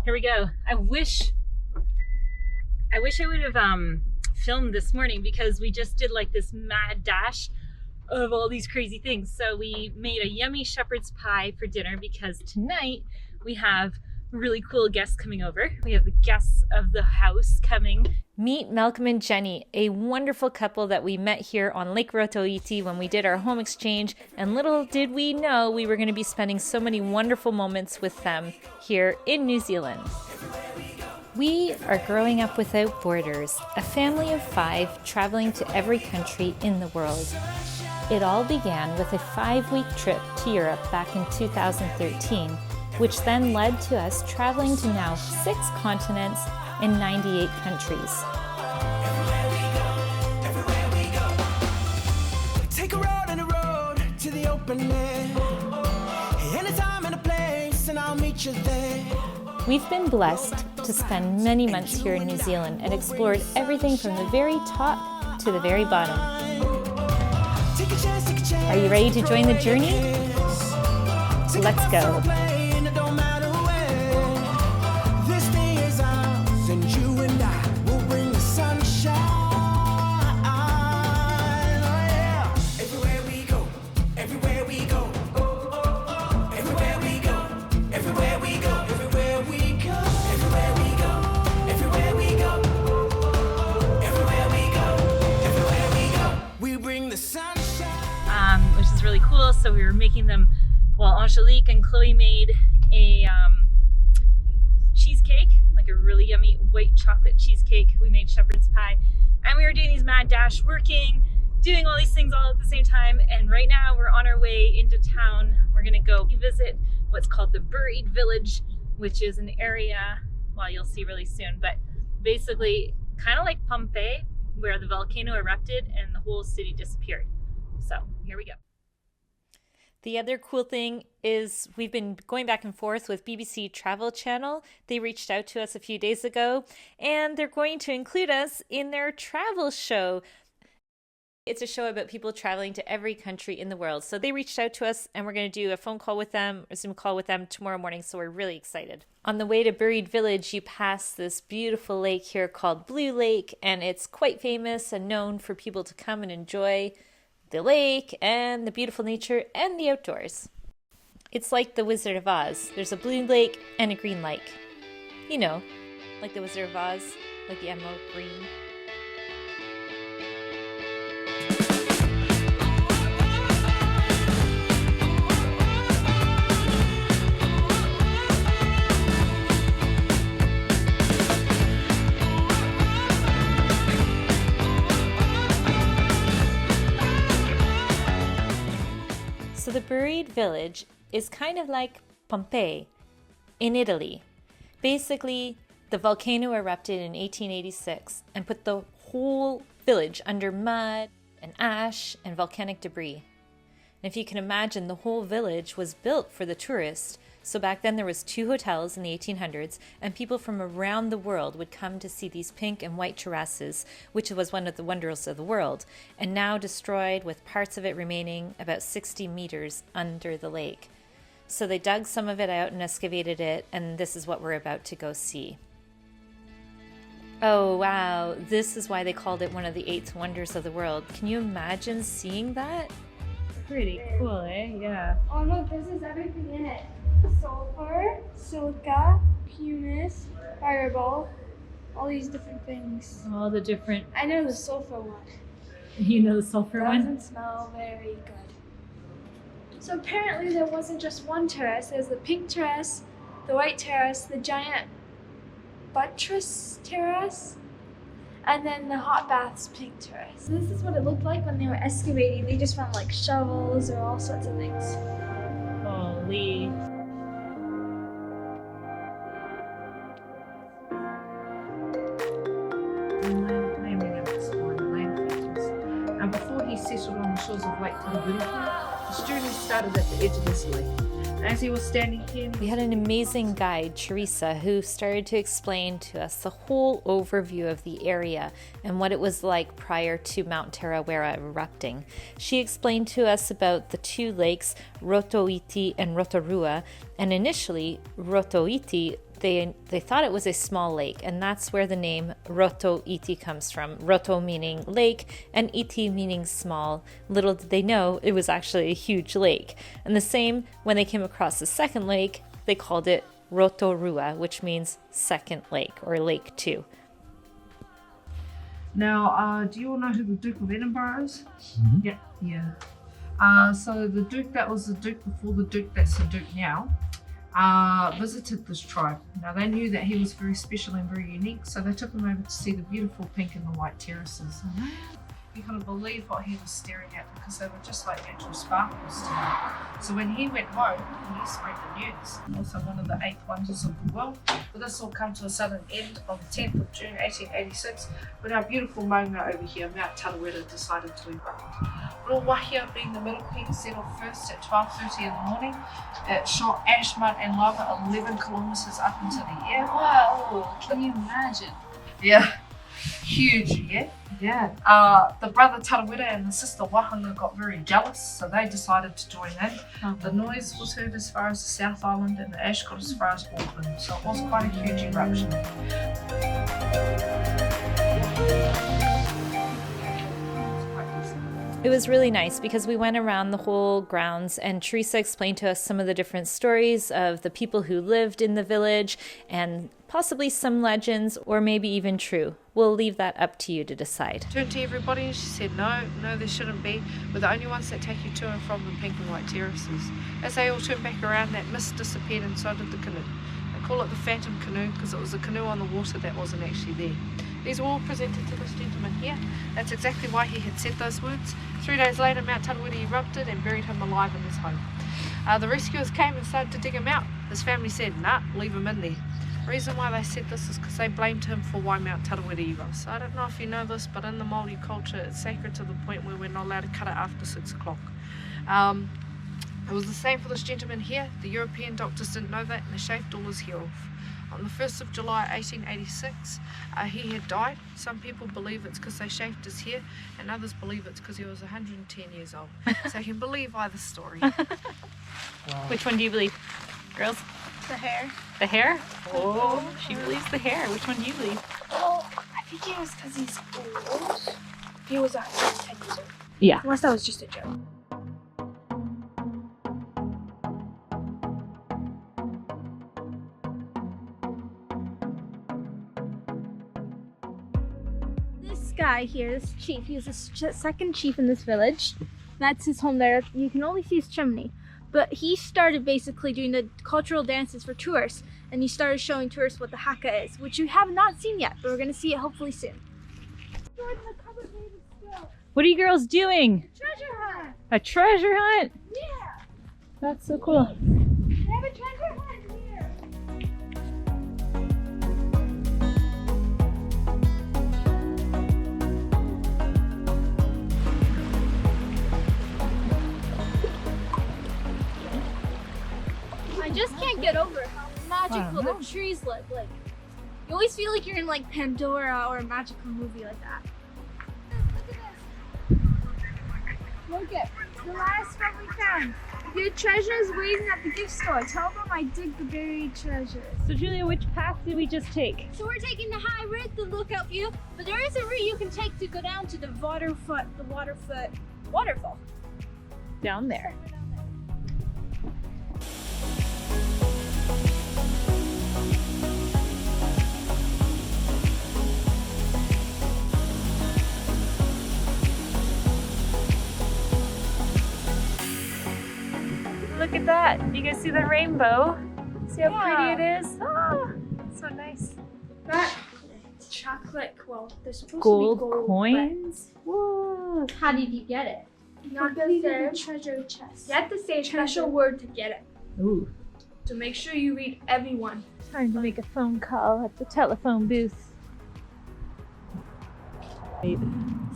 Here we go. I wish I would have filmed this morning because we just did like this mad dash of all these crazy things. So we made a yummy shepherd's pie for dinner because tonight we have really cool guests coming over. We have the guests of the house coming. Meet Malcolm and Jenny, a wonderful couple that we met here on Lake Rotorua when we did our home exchange, and little did we know we were going to be spending so many wonderful moments with them here in New Zealand. We are growing up without borders, a family of 5 traveling to every country in the world. It all began with a 5-week trip to Europe back in 2013, which then led to us traveling to now 6 continents in 98 countries. Take a road and a road to the open air. Anytime and a place, and I'll meet you there. We've been blessed to spend many months here in New Zealand and explored everything from the very top to the very bottom. Are you ready to join the journey? Let's go. Which is really cool. So we were making them, well, Angelique and Chloe made a cheesecake, like a really yummy white chocolate cheesecake. We made shepherd's pie, and we were doing these mad dash, working, doing all these things all at the same time. And right now we're on our way into town. We're gonna go visit what's called the Buried Village, which is an area, well, you'll see really soon, but basically kind of like Pompeii, where the volcano erupted and the whole city disappeared. So here we go. The other cool thing is we've been going back and forth with BBC Travel Channel. They reached out to us a few days ago, and they're going to include us in their travel show. It's a show about people traveling to every country in the world. So they reached out to us, and we're going to do a phone call with them, a Zoom call with them tomorrow morning. So we're really excited. On the way to Buried Village, you pass this beautiful lake here called Blue Lake, and it's quite famous and known for people to come and enjoy the lake and the beautiful nature and the outdoors. It's like the Wizard of Oz. There's a blue lake and a green lake. You know, like the Wizard of Oz, like the emerald green. So the Buried Village is kind of like Pompeii in Italy. Basically, the volcano erupted in 1886 and put the whole village under mud and ash and volcanic debris. And if you can imagine, the whole village was built for the tourist. So back then there was 2 hotels in the 1800s, and people from around the world would come to see these pink and white terraces, which was one of the wonders of the world, and now destroyed with parts of it remaining about 60 meters under the lake. So they dug some of it out and excavated it, and this is what we're about to go see. Oh wow, this is why they called it one of the 8 wonders of the world. Can you imagine seeing that? Pretty cool, eh? Yeah. Oh look, this is everything in it. Sulfur, silica, pumice, fireball, all these different things. All the different... I know the sulfur one. You know the sulfur one? Doesn't smell very good. So apparently there wasn't just one terrace. There's the pink terrace, the white terrace, the giant buttress terrace, and then the hot baths pink terrace. So this is what it looked like when they were excavating. They just found like shovels or all sorts of things. Holy... And before he settled on the shores of Lake Tarawera, his journey started at the edge of this lake. As he was standing here, we had an amazing guide, Teresa, who started to explain to us the whole overview of the area and what it was like prior to Mount Tarawera erupting. She explained to us about the 2 lakes, Rotoiti and Rotorua, and initially, Rotoiti, they thought it was a small lake, and that's where the name Roto Iti comes from. Roto meaning lake and Iti meaning small. Little did they know it was actually a huge lake. And the same when they came across the second lake, they called it Rotorua, which means second lake or lake 2. Now, do you all know who the Duke of Edinburgh is? Mhm. Yeah. So the Duke that was the Duke before the Duke that's the Duke now, visited this tribe. Now they knew that he was very special and very unique, so they took him over to see the beautiful pink and the white terraces. You couldn't believe what he was staring at because they were just like natural sparkles to him. So when he went home, he spread the news. Also one of the 8 wonders of the world. But this all come to a sudden end on the 10th of June 1886 when our beautiful maunga over here, Mount Tarawera, decided to erupt. Rotorua, being the middle peak, set off first at 12:30 in the morning. It shot ash, mud and lava 11 kilometres up into the air. Wow, can you imagine? Yeah, huge, yeah? Yeah. The brother Tarawera and the sister Wahanga got very jealous, so they decided to join in. The noise was heard as far as the South Island and the ash got as far as Auckland, so it was quite a huge eruption. It was really nice because we went around the whole grounds and Teresa explained to us some of the different stories of the people who lived in the village and possibly some legends or maybe even true. We'll leave that up to you to decide. Turned to everybody and she said, no, there shouldn't be. We're the only ones that take you to and from the pink and white terraces. As they all turned back around, that mist disappeared and so did the canoe. They call it the phantom canoe because it was a canoe on the water that wasn't actually there. These were all presented to this gentleman here. That's exactly why he had said those words. 3 days later, Mount Tarawera erupted and buried him alive in his home. The rescuers came and started to dig him out. His family said, nah, leave him in there. The reason why they said this is because they blamed him for why Mount Tarawera erupted. So I don't know if you know this, but in the Māori culture, it's sacred to the point where we're not allowed to cut it after 6 o'clock. It was the same for this gentleman here. The European doctors didn't know that and they shaved all his hair off. On the 1st of July 1886, he had died. Some people believe it's because they shaved his hair, and others believe it's because he was 110 years old. So you can believe either story. Wow. Which one do you believe? Girls? The hair. The hair? Oh, she believes the hair. Which one do you believe? Oh, I think it was because he's old. He was 110 years old. Yeah. Unless that was just a joke. This guy here, this chief, he was the second chief in this village. That's his home there. You can only see his chimney. But he started basically doing the cultural dances for tourists, and he started showing tourists what the haka is, which we have not seen yet, but we're going to see it hopefully soon. What are you girls doing? Treasure hunt! A treasure hunt? Yeah! That's so cool. They have a treasure hunt here! I just can't get over how magical the trees look. Like, you always feel like you're in like Pandora or a magical movie like that. Look at this. Look at the last one we found. Your treasure's waiting at the gift store. Tell them I dig the buried treasure. So Julia, which path did we just take? So we're taking the high route, the lookout view, but there is a route you can take to go down to the waterfall. Down there. Look at that. You guys see the rainbow? See how pretty it is? Oh, so nice. That chocolate, well, there's supposed Gold to be gold coins? Whoa. How did you get it? Not the treasure chest. You have to say a special word to get it. Ooh. So make sure you read every one. Time to make a phone call at the telephone booth.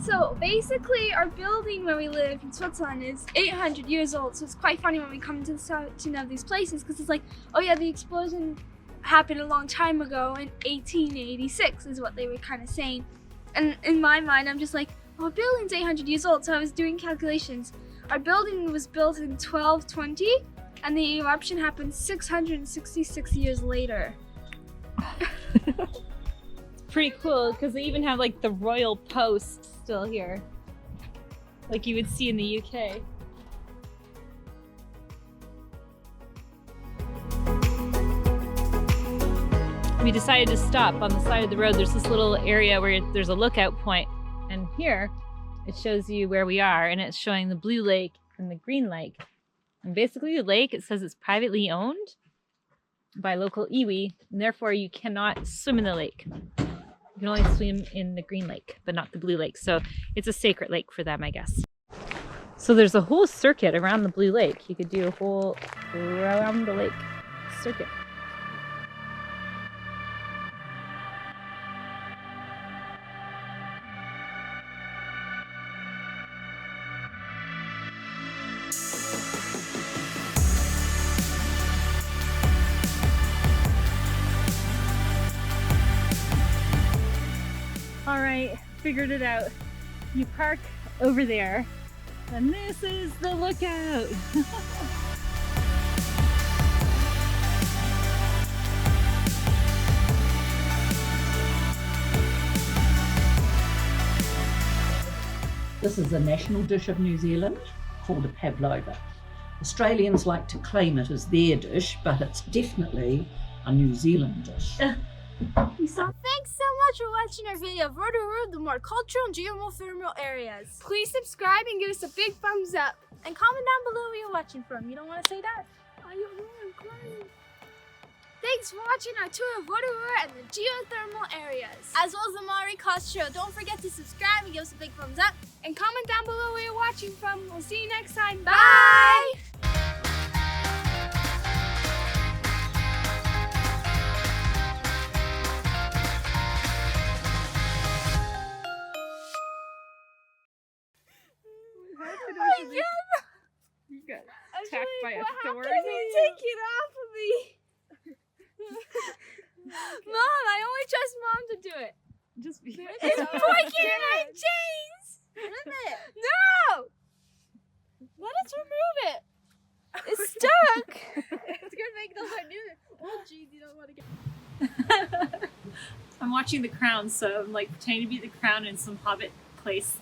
So basically our building where we live in Switzerland is 800 years old. So it's quite funny when we come to know these places because it's like, oh yeah, the explosion happened a long time ago in 1886 is what they were kind of saying. And in my mind, I'm just like, well, our building's 800 years old. So I was doing calculations. Our building was built in 1220 and the eruption happened 666 years later. It's pretty cool because they even have like the royal post still here, like you would see in the UK. We decided to stop on the side of the road. There's this little area where there's a lookout point, and here it shows you where we are, and it's showing the blue lake and the green lake. And basically the lake, it says it's privately owned by local iwi, and therefore you cannot swim in the lake. You can only swim in the green lake, but not the blue lake. So it's a sacred lake for them, I guess. So there's a whole circuit around the blue lake. You could do a whole around the lake circuit. All right, figured it out. You park over there, and this is the lookout. This is a national dish of New Zealand called a pavlova. Australians like to claim it as their dish, but it's definitely a New Zealand dish. Thanks so much for watching our video of Rotorua, the more cultural and geothermal areas. Please subscribe and give us a big thumbs up. And comment down below where you're watching from. You don't want to say that? I don't know, I'm crying. Thanks for watching our tour of Rotorua and the geothermal areas, as well as the Maori Coast Trail. Don't forget to subscribe and give us a big thumbs up. And comment down below where you're watching from. We'll see you next time. Bye! You got attacked by a thorn. Take it off of me. Mom, I only trust Mom to do it. Just be. It's breaking my chains. Remove it. No. Let us remove it. It's stuck. It's gonna make those I knew. Oh geez, you don't want to get. I'm watching The Crown, so I'm like pretending to be the crown in some hobbit place.